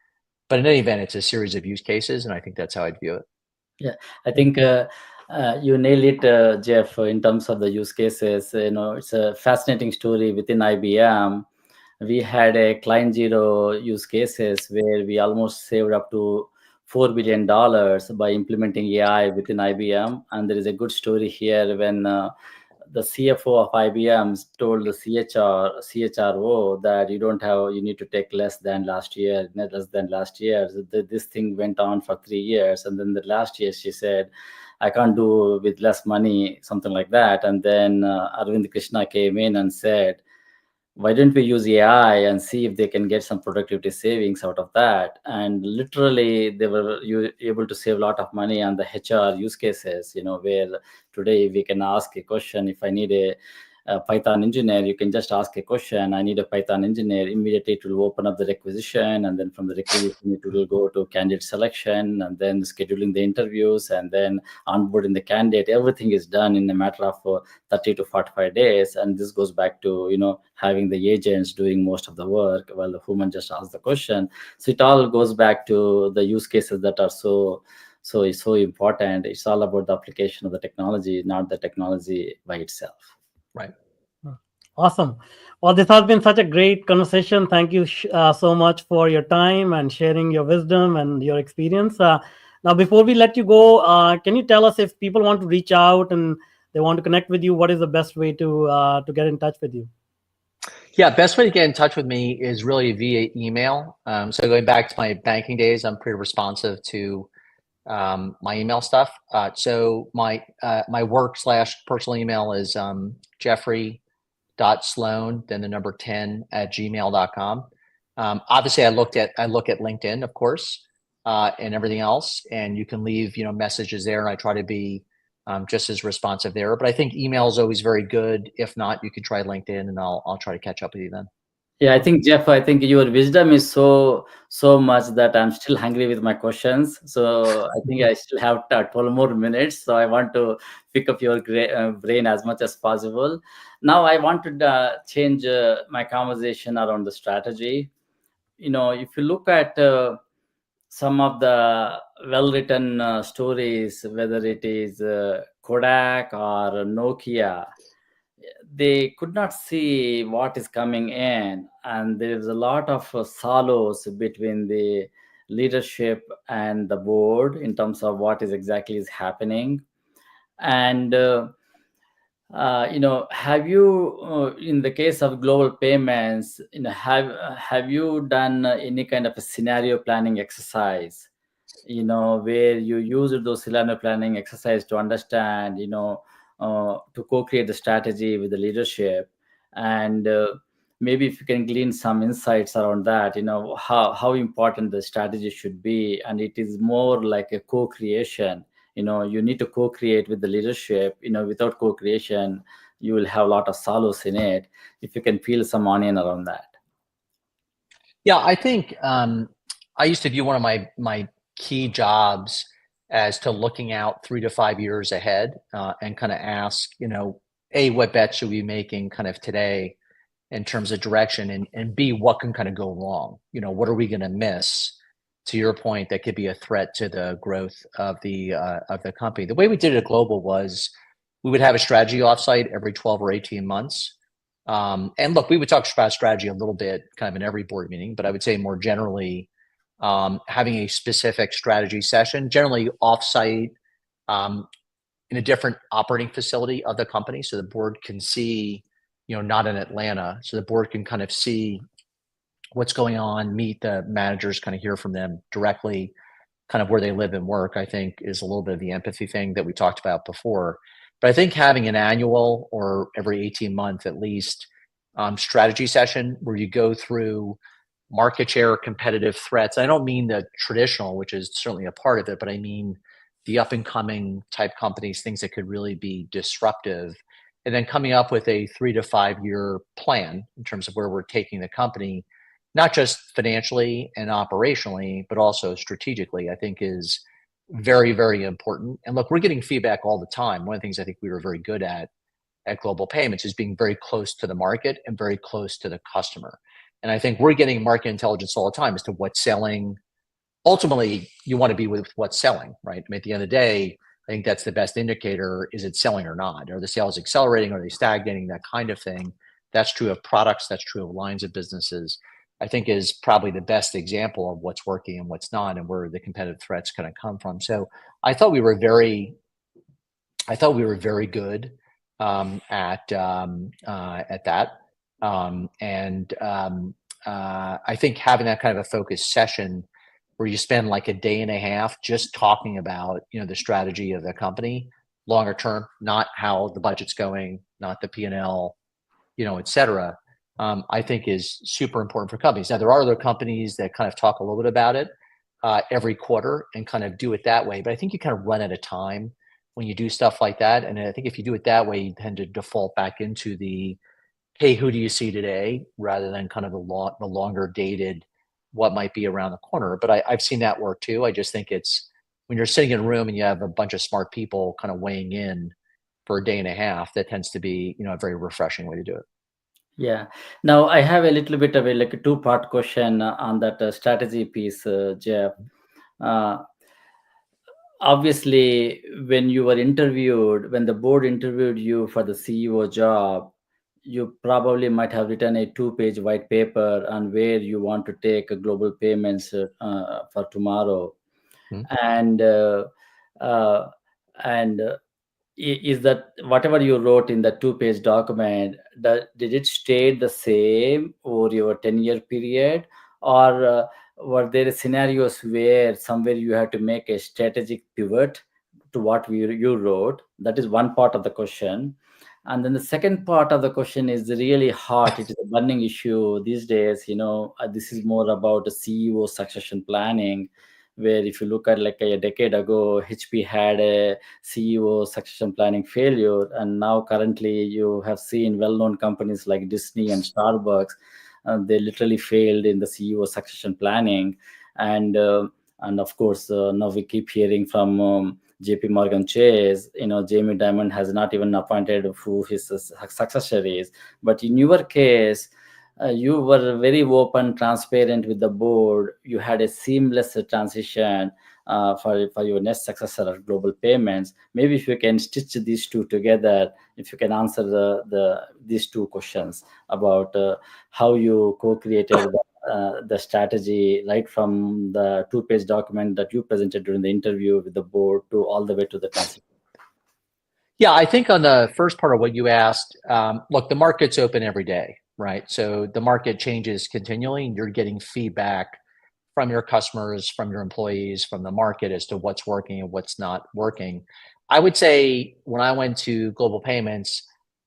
But in any event, it's a series of use cases, and I think that's how I'd view it. Yeah, I think you nailed it, Jeff, in terms of the use cases. It's a fascinating story within IBM. We had a client zero use cases where we almost saved up to $4 billion by implementing AI within IBM. And there is a good story here when the CFO of IBM told the CHRO that you need to take less than last year. This thing went on for 3 years. And then the last year she said, I can't do with less money, something like that. And then Arvind Krishna came in and said, why don't we use AI and see if they can get some productivity savings out of that? And literally, they were able to save a lot of money on the HR use cases, where today we can ask a question. If I need a Python engineer, you can just ask a question. I need a Python engineer. Immediately, it will open up the requisition. And then from the requisition, it will go to candidate selection and then scheduling the interviews and then onboarding the candidate. Everything is done in a matter of 30 to 45 days. And this goes back to, having the agents doing most of the work while the human just asks the question. So it all goes back to the use cases that are so important. It's all about the application of the technology, not the technology by itself. Right. Awesome. Well, this has been such a great conversation. Thank you so much for your time and sharing your wisdom and your experience. Now, before we let you go, can you tell us if people want to reach out and they want to connect with you, what is the best way to get in touch with you? Yeah, best way to get in touch with me is really via email. So going back to my banking days, I'm pretty responsive to my email stuff. So my work/personal email is Jeffrey.Sloan, then the number 10 at gmail.com. Obviously, I look at LinkedIn, of course, and everything else, and you can leave messages there, and I try to be just as responsive there. But I think email is always very good. If not, you can try LinkedIn, and I'll try to catch up with you then. Yeah, I think, Jeff, your wisdom is so much that I'm still hungry with my questions. So I think I still have 12 more minutes. So I want to pick up your brain as much as possible. Now I want to change my conversation around the strategy. If you look at some of the well-written stories, whether it is Kodak or Nokia, they could not see what is coming in, and there is a lot of silos between the leadership and the board in terms of what is exactly is happening. And have you in the case of global payments, have you done any kind of a scenario planning exercise, where you use those scenario planning exercise to understand, to co-create the strategy with the leadership? And maybe if you can glean some insights around that, how important the strategy should be. And it is more like a co-creation. You need to co-create with the leadership. Without co-creation, you will have a lot of silos in it. If you can peel some onion around that. Yeah, I think I used to view one of my key jobs as to looking out 3 to 5 years ahead and kind of ask, what bets should we be making kind of today? in terms of direction, and B, what can kind of go wrong? What are we going to miss? To your point, that could be a threat to the growth of the company. The way we did it at Global was we would have a strategy offsite every 12 or 18 months. And look, we would talk about strategy a little bit kind of in every board meeting, but I would say more generally, having a specific strategy session, generally offsite in a different operating facility of the company, so the board can see, not in Atlanta, so the board can kind of see what's going on, meet the managers, kind of hear from them directly, kind of where they live and work, I think is a little bit of the empathy thing that we talked about before. But I think having an annual or every 18 month at least strategy session where you go through market share, competitive threats. I don't mean the traditional, which is certainly a part of it, but I mean the up and coming type companies, things that could really be disruptive. And then coming up with a 3 to 5 year plan in terms of where we're taking the company, not just financially and operationally, but also strategically, I think is very, very important. And look, we're getting feedback all the time. One of the things I think we were very good at Global Payments is being very close to the market and very close to the customer. And I think we're getting market intelligence all the time as to what's selling. Ultimately, you want to be with what's selling, right? I mean, at the end of the day, I think that's the best indicator. Is it selling or not? Are the sales accelerating? Are they stagnating? That kind of thing. That's true of products. That's true of lines of businesses. I think is probably the best example of what's working and what's not, and where the competitive threats kind of come from. So I thought we were very good at that. I think having that kind of a focused session where you spend like a day and a half just talking about, the strategy of the company longer term, not how the budget's going, not the P&L, et cetera, I think is super important for companies. Now, there are other companies that kind of talk a little bit about it every quarter and kind of do it that way. But I think you kind of run out of time when you do stuff like that. And I think if you do it that way, you tend to default back into the, hey, who do you see today, rather than kind of the longer dated, what might be around the corner. But I've seen that work too. I just think it's when you're sitting in a room and you have a bunch of smart people kind of weighing in for a day and a half, that tends to be, a very refreshing way to do it. Yeah. Now I have a little bit of a like a two-part question on that strategy piece, Jeff. Obviously, when you were interviewed, when the board interviewed you for the CEO job, you probably might have written a 2-page white paper on where you want to take a global payments for tomorrow. And is that whatever you wrote in the 2-page document, did it stay the same over your 10-year period, or were there scenarios where somewhere you had to make a strategic pivot to what you wrote? That is one part of the question. And then the second part of the question is really hot. It is a burning issue these days. This is more about the CEO succession planning, where if you look at like a decade ago, HP had a CEO succession planning failure. And now currently you have seen well-known companies like Disney and Starbucks, they literally failed in the CEO succession planning. And of course, now we keep hearing from JP Morgan Chase, Jamie Dimon has not even appointed who his successor is. But in your case, you were very open, transparent with the board. You had a seamless transition for your next successor at Global Payments. Maybe if you can stitch these two together, if you can answer these two questions about how you co-created the strategy right from the 2-page document that you presented during the interview with the board to all the way to the transition. Yeah, I think on the first part of what you asked, look, the market's open every day, right? So the market changes continually, and you're getting feedback from your customers, from your employees, from the market as to what's working and what's not working. I would say when I went to Global Payments,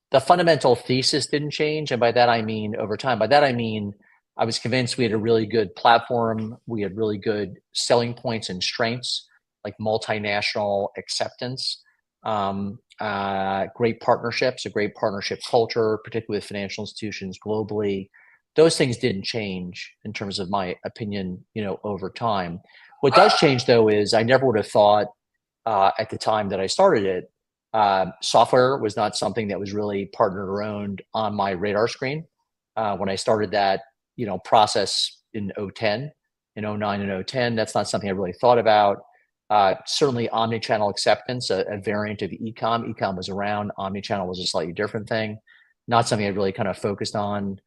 the fundamental thesis didn't change. And by that, I mean over time. By that, I mean I was convinced we had a really good platform. We had really good selling points and strengths, like multinational acceptance, great partnerships, a great partnership culture, particularly with financial institutions globally. Those things didn't change in terms of my opinion, over time. What does change, though, is I never would have thought at the time that I started it, software was not something that was really partnered or owned on my radar screen. when I started that, process in 2010, in 2009 and 2010. That's not something I really thought about. Certainly omni-channel acceptance, a variant of e-com. E-com was around, omni-channel was a slightly different thing. Not something I really kind of focused on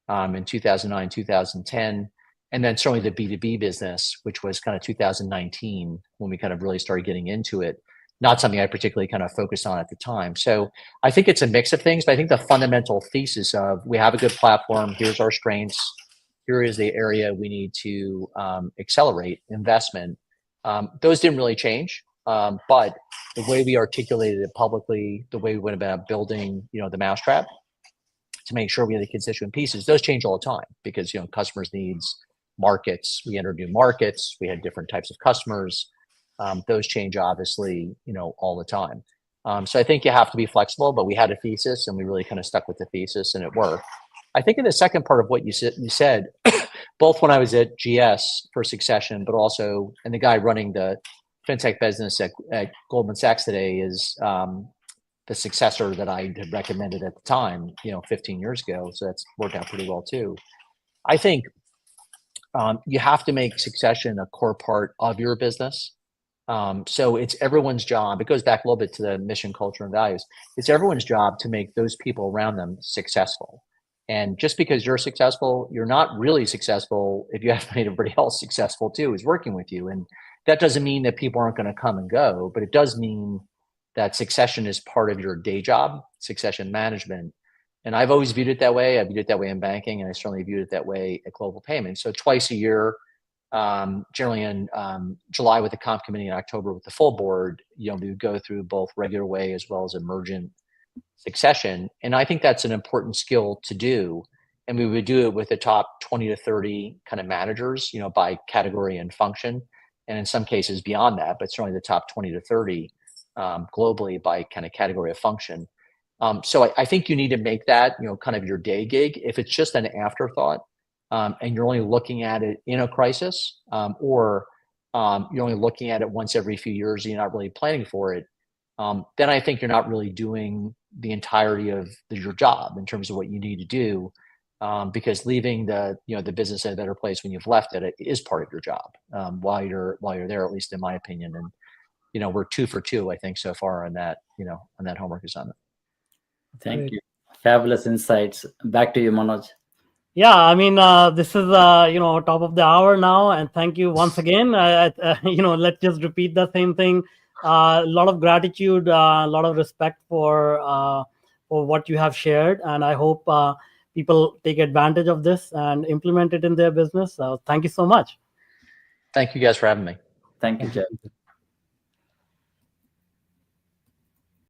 in 2009, 2010. And then certainly the B2B business, which was kind of 2019 when we kind of really started getting into it. Not something I particularly kind of focused on at the time. So I think it's a mix of things, but I think the fundamental thesis of we have a good platform, here's our strengths, here is the area we need to accelerate investment. Those didn't really change, but the way we articulated it publicly, the way we went about building, the mousetrap to make sure we had the constituent pieces, those change all the time because, customers' needs, markets, we entered new markets, we had different types of customers. Those change obviously, all the time. So I think you have to be flexible, but we had a thesis and we really kind of stuck with the thesis and it worked. I think in the second part of what you said, both when I was at GS for Succession, but also, and the guy running the fintech business at Goldman Sachs today is the successor that I had recommended at the time, 15 years ago. So that's worked out pretty well too. I think you have to make succession a core part of your business. So it's everyone's job. It goes back a little bit to the mission, culture, and values. It's everyone's job to make those people around them successful. And just because you're successful, you're not really successful if you haven't made everybody else successful too, who's working with you. And that doesn't mean that people aren't going to come and go, but it does mean that succession is part of your day job, succession management. And I've always viewed it that way. I viewed it that way in banking, and I certainly viewed it that way at Global Payments. So twice a year, generally in July with the comp committee, in October with the full board, we would go through both regular way as well as emergent succession. And I think that's an important skill to do. And we would do it with the top 20 to 30 kind of managers, by category and function. And in some cases beyond that, but certainly the top 20 to 30 globally by kind of category of function. So I think you need to make that, kind of your day gig. If it's just an afterthought and you're only looking at it in a crisis or you're only looking at it once every few years and you're not really planning for it, then I think you're not really doing the entirety of your job in terms of what you need to do. Because leaving the business in a better place when you've left it is part of your job while you're there, at least in my opinion. And we're 2 for 2, I think, so far on that homework assignment. Thank you. Fabulous insights. Back to you, Manoj. Yeah, I mean, this is top of the hour now, and thank you once again. Let's just repeat the same thing. A lot of gratitude, a lot of respect for what you have shared, and I hope people take advantage of this and implement it in their business. Thank you so much. Thank you guys for having me. Thank you, Jeff.